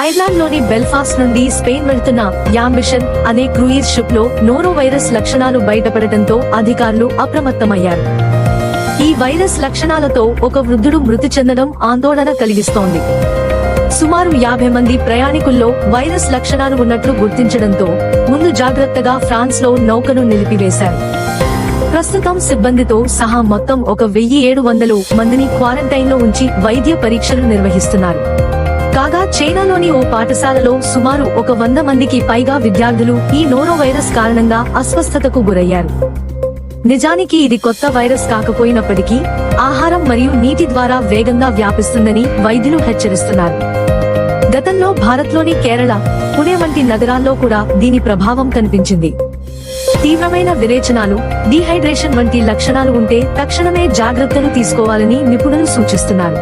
Ireland లోని Belfast నుండి Spain వెళ్తున్న యాంబిషన్ అనే క్రూయిజ్ షిప్ లో నోరో వైరస్ లక్షణాలు బయటపడటంతో అధికారులు అప్రమత్తమయ్యారు. ఈ వైరస్ లక్షణాలతో ఒక వృద్ధుడు మృతి చెందడం ఆందోళన కలిగిస్తోంది. సుమారు 50 మంది ప్రయాణికుల్లో వైరస్ లక్షణాలు ఉన్నట్లు గుర్తించడంతో ముందు జాగ్రత్తగా ఫ్రాన్స్ లో నౌకను నిలిపివేశారు. ప్రస్తుతం సిబ్బందితో సహా మొత్తం 1700 మందిని క్వారంటైన్ లో ఉంచి వైద్య పరీక్షలు నిర్వహిస్తున్నారు. కాగా చైనాలోని ఓ పాఠశాలలో సుమారు 100 మందికి పైగా విద్యార్థులు ఈ నోరో వైరస్ కారణంగా అస్వస్థతకు గురయ్యారు. నిజానికి ఇది కొత్త వైరస్ కాకపోయినప్పటికీ ఆహారం మరియు నీటి ద్వారా వేగంగా వ్యాపిస్తుందని వైద్యులు హెచ్చరిస్తున్నారు. గతంలో భారత్లోని కేరళ, పుణె వంటి నగరాల్లో కూడా దీని ప్రభావం కనిపించింది. తీవ్రమైన విరేచనాలు, డీహైడ్రేషన్ వంటి లక్షణాలు ఉంటే తక్షణమే జాగ్రత్తలు తీసుకోవాలని నిపుణులు సూచిస్తున్నారు.